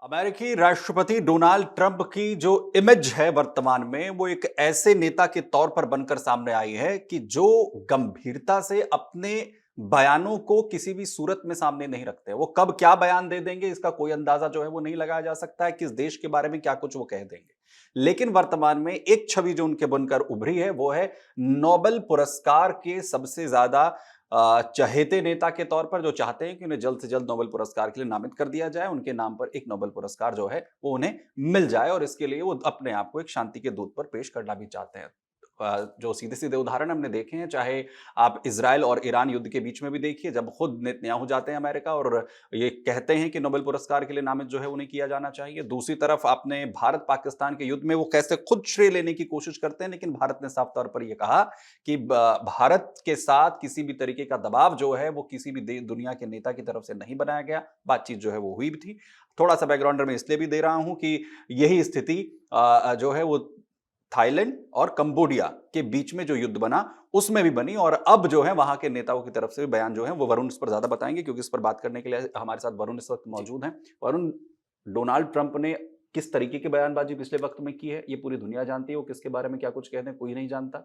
अमेरिकी राष्ट्रपति Donald Trump की जो इमेज है वर्तमान में वो एक ऐसे नेता के तौर पर बनकर सामने आई है कि जो गंभीरता से अपने बयानों को किसी भी सूरत में सामने नहीं रखते। वो कब क्या बयान दे देंगे इसका कोई अंदाजा जो है वो नहीं लगाया जा सकता है, किस देश के बारे में क्या कुछ वो कह देंगे। लेकिन वर्तमान में एक छवि जो उनके बनकर उभरी है वो है नोबेल पुरस्कार के सबसे ज्यादा चहेते नेता के तौर पर, जो चाहते हैं कि उन्हें जल्द से जल्द नोबेल पुरस्कार के लिए नामित कर दिया जाए, उनके नाम पर एक नोबेल पुरस्कार जो है वो उन्हें मिल जाए और इसके लिए वो अपने आप को एक शांति के दूत पर पेश करना भी चाहते हैं। जो सीधे-सीधे उदाहरण हमने देखे हैं, चाहे आप इज़राइल और ईरान युद्ध के बीच में भी देखिए, जब खुद नेतन्याहू जाते हैं अमेरिका और ये कहते हैं कि नोबेल पुरस्कार के लिए नामित जो है उन्हें किया जाना चाहिए। दूसरी तरफ आपने भारत-पाकिस्तान के युद्ध में वो कैसे खुद श्रेय लेने की कोशिश करते हैं, लेकिन भारत ने साफ तौर पर ये कहा कि भारत के साथ किसी भी तरीके का दबाव जो है वो किसी भी दुनिया के नेता की तरफ से नहीं बनाया गया। बातचीत जो है वो हुई भी थी। थोड़ा सा बैकग्राउंडर मैं इसलिए भी दे रहा हूं कि यही स्थिति जो है वो थाईलैंड और कंबोडिया के बीच में जो युद्ध बना उसमें भी बनी, और अब जो है वहां के नेताओं की तरफ से बयान जो है वो वरुण इस पर ज्यादा बताएंगे, क्योंकि इस पर बात करने के लिए हमारे साथ वरुण इस वक्त मौजूद हैं। वरुण, डोनाल्ड ट्रंप ने किस तरीके की बयानबाजी पिछले वक्त में की है ये पूरी दुनिया जानती है। वो किसके बारे में क्या कुछ कहते हैं कोई नहीं जानता,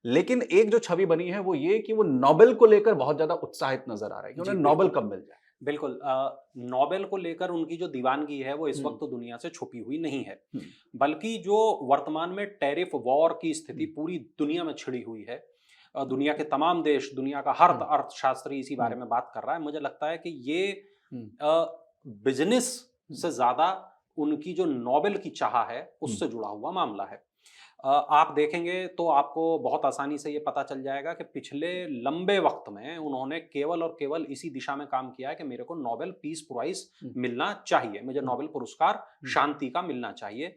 लेकिन एक जो छवि बनी है वो ये कि वो नोबेल को लेकर बहुत ज्यादा उत्साहित नजर आ रहा है कि जी, उन्हें नोबेल कब मिल जाए। बिल्कुल। नोबेल को लेकर उनकी जो दीवानगी है वो इस हम्म। वक्त तो दुनिया से छुपी हुई नहीं है, हम्म। बल्कि जो वर्तमान में टैरिफ वॉर की स्थिति हम्म। पूरी दुनिया में छिड़ी हुई है। दुनिया के तमाम देश, दुनिया का हर हम्म। अर्थशास्त्री इसी बारे हम्म। में बात कर रहा है। मुझे लगता है कि ये हम्म। बिजनेस हम्म। से ज्यादा उनकी जो नोबेल की चाह है हम्म। उससे जुड़ा हुआ मामला है। आप देखेंगे तो आपको बहुत आसानी से ये पता चल जाएगा कि पिछले लंबे वक्त में उन्होंने केवल और केवल इसी दिशा में काम किया है कि मेरे को नोबेल पीस प्राइज हम्म। मिलना चाहिए, मुझे हम्म। नोबेल पुरस्कार हम्म। शांति का मिलना चाहिए।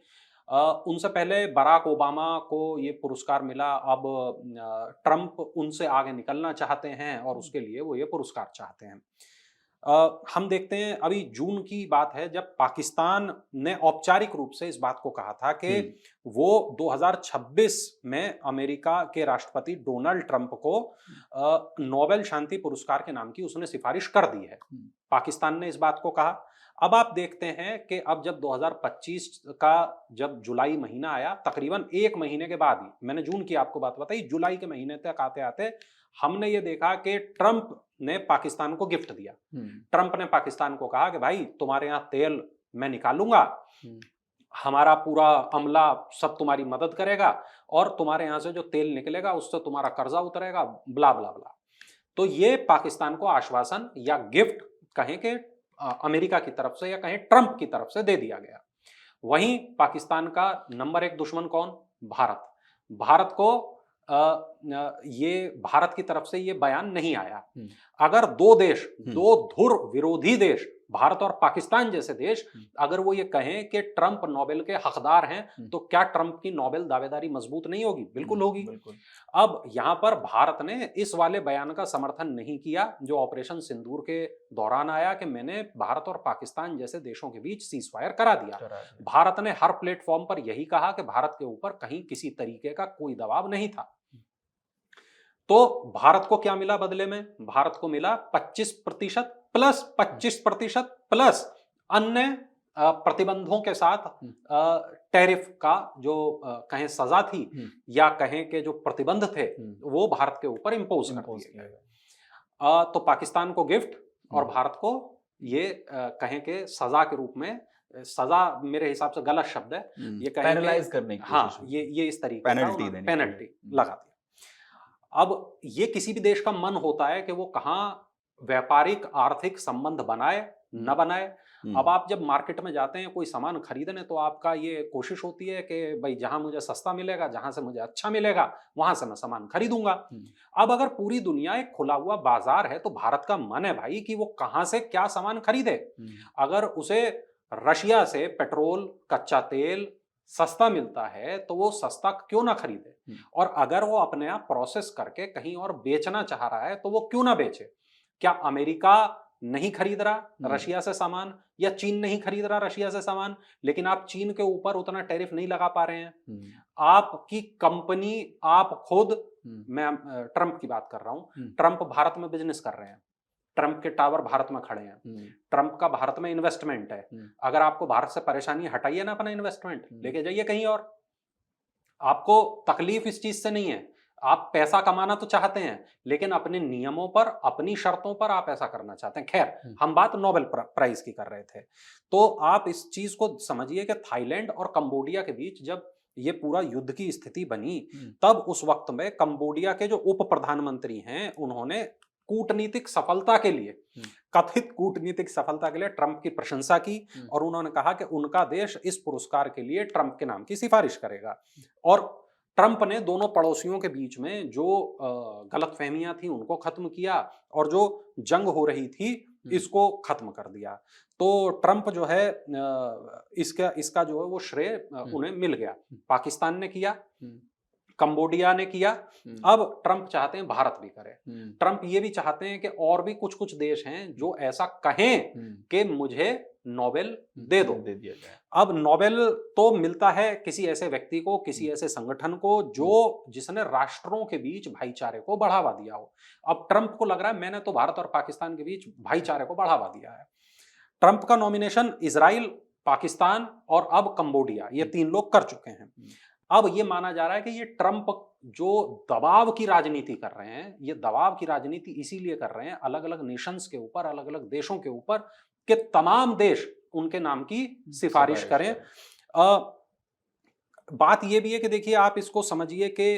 उनसे पहले बराक ओबामा को ये पुरस्कार मिला। अब ट्रंप उनसे आगे निकलना चाहते हैं और उसके लिए वो ये पुरस्कार चाहते हैं। हम देखते हैं, अभी जून की बात है जब पाकिस्तान ने औपचारिक रूप से इस बात को कहा था कि हम्म। वो 2026 में अमेरिका के राष्ट्रपति डोनाल्ड ट्रंप को नोबेल शांति पुरस्कार के नाम की उसने सिफारिश कर दी है। हम्म। पाकिस्तान ने इस बात को कहा। अब आप देखते हैं कि अब जब 2025 का जब जुलाई महीना आया, तकरीबन एक महीने के बाद ही, मैंने जून की आपको बात बताई, जुलाई के महीने तक आते आते हमने ये देखा कि ट्रंप ने पाकिस्तान को गिफ्ट दिया। हम्म। ट्रंप ने पाकिस्तान को कहा कि भाई तुम्हारे यहाँ तेल मैं निकालूंगा, हम्म। हमारा पूरा अमला सब तुम्हारी मदद करेगा और तुम्हारे यहाँ से जो तेल निकलेगा उससे तुम्हारा कर्जा उतरेगा, ब्ला ब्ला ब्ला। तो ये पाकिस्तान को आश्वासन या गिफ्ट कहें कि अमेरिका की तरफ से या कहें ट्रंप की तरफ से दे दिया गया। वहीं पाकिस्तान का नंबर एक दुश्मन कौन? भारत। भारत को ये भारत की तरफ से ये बयान नहीं आया। अगर दो देश, दो धुर विरोधी देश, भारत और पाकिस्तान जैसे देश, अगर वो ये कहें कि ट्रंप नोबेल के हकदार हैं, तो क्या ट्रंप की नोबेल दावेदारी मजबूत नहीं होगी? बिल्कुल होगी। बिल्कुल। अब यहां पर भारत ने इस वाले बयान का समर्थन नहीं किया जो ऑपरेशन सिंदूर के दौरान आया कि मैंने भारत और पाकिस्तान जैसे देशों के बीच सीजफायर करा दिया। भारत ने हर प्लेटफॉर्म पर यही कहा कि भारत के ऊपर कहीं किसी तरीके का कोई दबाव नहीं था। तो भारत को क्या मिला बदले में? भारत को मिला 25% प्लस 25% प्लस अन्य प्रतिबंधों के साथ टैरिफ का जो कहें सजा थी या कहें कि जो प्रतिबंध थे वो भारत के ऊपर इंपोज कर दिए गए। तो पाकिस्तान को गिफ्ट और भारत को ये कहें कि सजा के रूप में, सजा मेरे हिसाब से गलत शब्द है, ये कहें पैनलाइज करने की हाँ, कोशिश, ये इस तरीके का पेनल्टी लगा दिया। अब ये किसी भी देश का मन होता है कि वो कहाँ व्यापारिक आर्थिक संबंध बनाए न बनाए। अब आप जब मार्केट में जाते हैं कोई सामान खरीदने, तो आपका ये कोशिश होती है कि भाई जहां मुझे सस्ता मिलेगा, जहां से मुझे अच्छा मिलेगा, वहां से मैं सामान खरीदूंगा। अब अगर पूरी दुनिया एक खुला हुआ बाजार है तो भारत का मन है भाई कि वो कहां से क्या सामान खरीदे। अगर उसे रशिया से पेट्रोल, कच्चा तेल सस्ता मिलता है तो वो सस्ता क्यों ना खरीदे, और अगर वो अपने आप प्रोसेस करके कहीं और बेचना चाह रहा है तो वो क्यों ना बेचे। क्या अमेरिका नहीं खरीद रहा रशिया से सामान, या चीन नहीं खरीद रहा रशिया से सामान, लेकिन आप चीन के ऊपर उतना टैरिफ नहीं लगा पा रहे हैं। आपकी कंपनी, आप खुद, मैं ट्रंप की बात कर रहा हूं, ट्रंप भारत में बिजनेस कर रहे हैं, ट्रंप के टावर भारत में खड़े हैं, ट्रंप का भारत में इन्वेस्टमेंट है, अगर आपको भारत से परेशानी, हटाइए ना अपना इन्वेस्टमेंट, लेके जाइए कहीं और। आपको तकलीफ इस चीज से नहीं है, आप पैसा कमाना तो चाहते हैं लेकिन अपने नियमों पर, अपनी शर्तों पर आप ऐसा करना चाहते हैं। खैर, हम बात नोबेल प्राइज की कर रहे थे, तो आप इस चीज को समझिए कि थाईलैंड और कंबोडिया के बीच जब ये पूरा युद्ध की स्थिति बनी, तब उस वक्त में कंबोडिया के जो उप प्रधानमंत्री हैं, उन्होंने कूटनीतिक सफलता के लिए, कथित कूटनीतिक सफलता के लिए ट्रंप की प्रशंसा की और उन्होंने कहा कि उनका देश इस पुरस्कार के लिए ट्रंप के नाम की सिफारिश करेगा। और ट्रंप ने दोनों पड़ोसियों के बीच में जो गलतफहमियां थी उनको खत्म किया और जो जंग हो रही थी इसको खत्म कर दिया। तो ट्रंप जो है इसका जो है वो श्रेय उन्हें मिल गया। पाकिस्तान ने किया, कंबोडिया ने किया, अब ट्रंप चाहते हैं भारत भी करे। ट्रंप ये भी चाहते हैं कि और भी कुछ कुछ देश हैं जो ऐसा कहें कि मुझे नोबेल दे दिया जाए। अब नोबेल तो मिलता है किसी ऐसे व्यक्ति को, किसी ऐसे संगठन को जो जिसने राष्ट्रों के बीच भाईचारे को बढ़ावा दिया हो। अब ट्रंप को लग रहा है मैंने तो भारत और पाकिस्तान के बीच भाईचारे को बढ़ावा दिया है। ट्रंप का नॉमिनेशन इजराइल, पाकिस्तान और अब कंबोडिया, ये 3 लोग कर चुके हैं। अब ये माना जा रहा है कि ये ट्रंप जो दबाव की राजनीति कर रहे हैं, ये दबाव की राजनीति इसीलिए कर रहे हैं अलग अलग नेशंस के ऊपर, अलग अलग देशों के ऊपर, कि तमाम देश उनके नाम की सिफारिश करें। बात ये भी है कि देखिए, आप इसको समझिए कि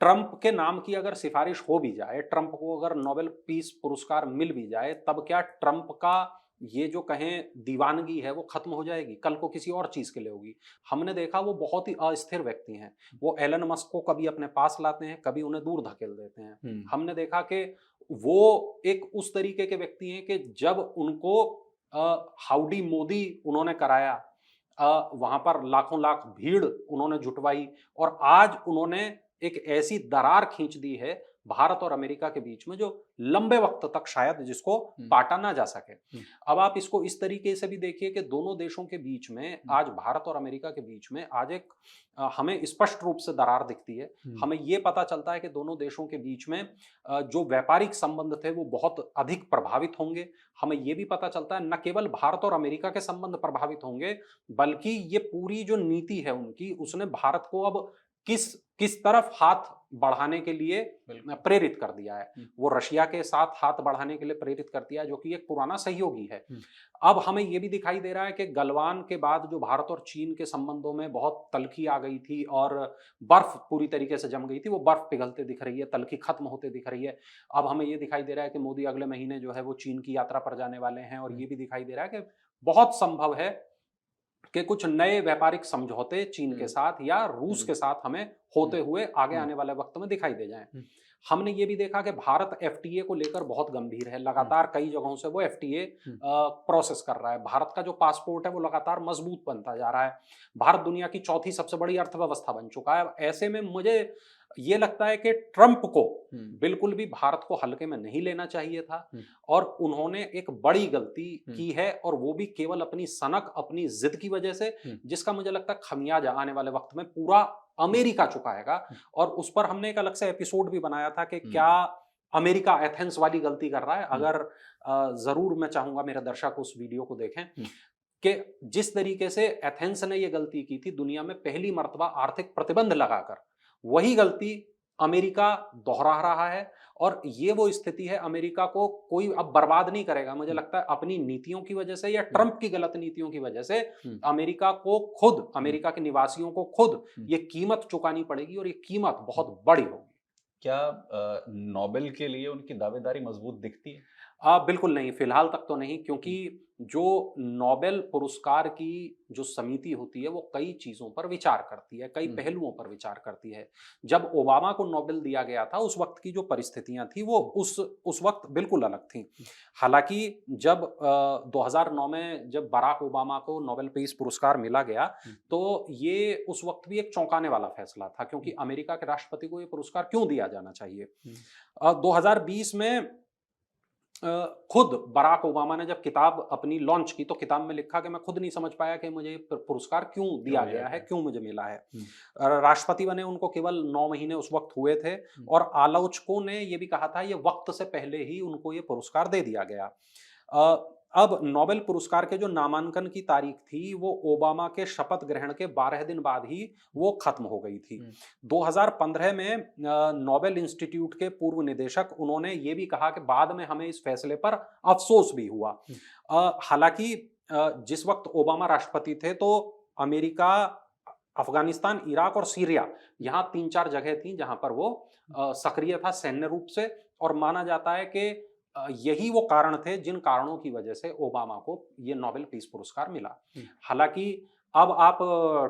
ट्रंप के नाम की अगर सिफारिश हो भी जाए, ट्रंप को अगर नोबेल पीस पुरस्कार मिल भी जाए, तब क्या ट्रंप का ये जो कहें दीवानगी है वो खत्म हो जाएगी? कल को किसी और चीज के लिए होगी। हमने देखा वो बहुत ही अस्थिर व्यक्ति हैं। वो एलन मस्क को कभी अपने पास लाते हैं, कभी उन्हें दूर धकेल देते हैं। हमने देखा कि वो एक उस तरीके के व्यक्ति हैं कि जब उनको हाउडी मोदी उन्होंने कराया, वहां पर लाखों लाख भीड़ उन्होंने जुटवाई और आज उन्होंने एक ऐसी दरार खींच दी है भारत और अमेरिका के बीच में जो लंबे वक्त तक शायद जिसको काटा ना जा सके। अब आप इसको इस तरीके से भी देखिए कि दोनों देशों के बीच में आज, भारत और अमेरिका के बीच में आज एक हमें स्पष्ट रूप से दरार दिखती है। हमें यह पता चलता है कि दोनों देशों के बीच में जो व्यापारिक संबंध थे वो बहुत अधिक प्रभावित होंगे। हमें यह भी पता चलता है न केवल भारत और अमेरिका के संबंध प्रभावित होंगे, बल्कि ये पूरी जो नीति है उनकी, उसने भारत को अब किस तरफ हाथ बढ़ाने के लिए प्रेरित कर दिया है। वो रशिया के साथ हाथ बढ़ाने के लिए प्रेरित कर दिया है, जो कि एक पुराना सहयोगी है। अब हमें यह भी दिखाई दे रहा है कि गलवान के बाद जो भारत और चीन के संबंधों में बहुत तलखी आ गई थी और बर्फ पूरी तरीके से जम गई थी, वो बर्फ पिघलते दिख रही है, तलखी खत्म होते दिख रही है। अब हमें यह दिखाई दे रहा है कि मोदी अगले महीने जो है वो चीन की यात्रा पर जाने वाले हैं और ये भी दिखाई दे रहा है कि बहुत संभव है कि कुछ नए व्यापारिक समझौते चीन के साथ या रूस के साथ हमें होते हुए आगे आने वाले वक्त में दिखाई दे जाएं। हमने ये भी देखा कि भारत एफटीए को लेकर बहुत गंभीर है। लगातार कई जगहों से वो एफटीए प्रोसेस कर रहा है। भारत का जो पासपोर्ट है वो लगातार मजबूत बनता जा रहा है। भारत दुनिया की 4थी सबसे बड़ी अर्थव्यवस्था बन चुका है। ऐसे में मुझे ये लगता है कि ट्रंप को बिल्कुल भी भारत को हल्के में नहीं लेना चाहिए था और उन्होंने एक बड़ी गलती की है, और वो भी केवल अपनी सनक, अपनी जिद की वजह से, जिसका मुझे लगता है खमियाजा आने वाले वक्त में पूरा अमेरिका चुकाएगा। और उस पर हमने एक अलग से एपिसोड भी बनाया था कि क्या अमेरिका एथेंस वाली गलती कर रहा है। अगर जरूर मैं चाहूंगा मेरे दर्शक उस वीडियो को देखें कि जिस तरीके से एथेंस ने यह गलती की थी, दुनिया में पहली मर्तबा आर्थिक प्रतिबंध लगाकर, वही गलती अमेरिका दोहरा रहा है। और ये वो स्थिति है, अमेरिका को कोई अब बर्बाद नहीं करेगा। मुझे लगता है अपनी नीतियों की वजह से या ट्रंप की गलत नीतियों की वजह से अमेरिका को खुद, अमेरिका के निवासियों को खुद ये कीमत चुकानी पड़ेगी और ये कीमत बहुत बड़ी होगी। क्या नोबेल के लिए उनकी दावेदारी मजबूत दिखती है? बिल्कुल नहीं, फिलहाल तक तो नहीं, क्योंकि जो नोबेल पुरस्कार की जो समिति होती है वो कई चीजों पर विचार करती है, कई पहलुओं पर विचार करती है। जब ओबामा को नोबेल दिया गया था, उस वक्त की जो परिस्थितियां थी वो उस वक्त बिल्कुल अलग थी। हालांकि जब 2009 में जब बराक ओबामा को नोबेल पीस पुरस्कार मिला गया, तो ये उस वक्त भी एक चौंकाने वाला फैसला था, क्योंकि अमेरिका के राष्ट्रपति को ये पुरस्कार क्यों दिया जाना चाहिए। 2020 में खुद बराक ओबामा ने जब किताब अपनी लॉन्च की तो किताब में लिखा कि मैं खुद नहीं समझ पाया कि मुझे पुरस्कार क्यों दिया गया है, क्यों मुझे मिला है। राष्ट्रपति बने उनको केवल 9 महीने उस वक्त हुए थे और आलोचकों ने ये भी कहा था ये वक्त से पहले ही उनको ये पुरस्कार दे दिया गया। अब नोबेल पुरस्कार के जो नामांकन की तारीख थी वो ओबामा के शपथ ग्रहण के 12 दिन बाद ही वो खत्म हो गई थी। 2015 में नोबेल इंस्टीट्यूट के पूर्व निदेशक उन्होंने ये भी कहा कि बाद में हमें इस फैसले पर अफसोस भी हुआ। हालांकि जिस वक्त ओबामा राष्ट्रपति थे तो अमेरिका, अफगानिस्तान, इराक और सीरिया यहाँ 3-4 जगह थी जहां पर वो सक्रिय था सैन्य रूप से, और माना जाता है कि यही वो कारण थे जिन कारणों की वजह से ओबामा को ये नोबेल पीस पुरस्कार मिला। हालांकि अब आप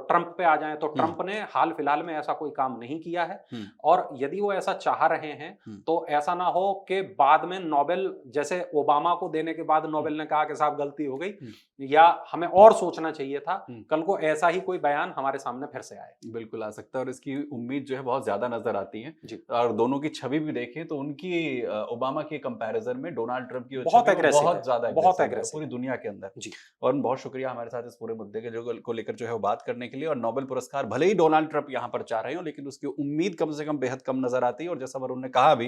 ट्रंप पे आ जाएं तो ट्रंप ने हाल फिलहाल में ऐसा कोई काम नहीं किया है, और यदि वो ऐसा चाह रहे हैं तो ऐसा ना हो कि बाद में नोबेल, जैसे ओबामा को देने के बाद नोबेल ने कहा कि साहब गलती हो गई या हमें और सोचना चाहिए था, कल को ऐसा ही कोई बयान हमारे सामने फिर से आए। बिल्कुल आ सकता है, और इसकी उम्मीद जो है बहुत ज्यादा नजर आती है जी। और दोनों की छवि भी देखें तो उनकी ओबामा के कंपैरिजन में डोनाल्ड ट्रंप की बहुत एग्रेसिव, बहुत ज्यादा बहुत एग्रेसिव पूरी दुनिया के अंदर जी। और बहुत शुक्रिया हमारे साथ इस पूरे मुद्दे के को लेकर जो है वो बात करने के लिए। और नोबेल पुरस्कार भले ही डोनाल्ड ट्रंप यहाँ पर चाह रहे हो, लेकिन उसकी उम्मीद कम से कम बेहद कम नजर आती है। और जैसा वरुण ने कहा भी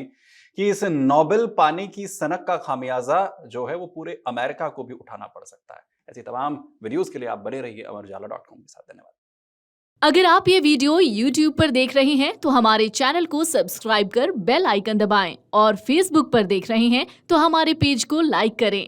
कि इस नोबेल पाने की सनक का खामियाजा जो है वो पूरे अमेरिका को भी उठाना पड़ सकता है। ऐसी तमाम वीडियोस के लिए आप बने रहिए amarujala.com के साथ। धन्यवाद। अगर आप ये वीडियो YouTube पर देख रहे हैं तो हमारे चैनल को सब्सक्राइब कर बेल आइकन दबाएं, और Facebook पर देख रहे हैं तो हमारे पेज को लाइक करें।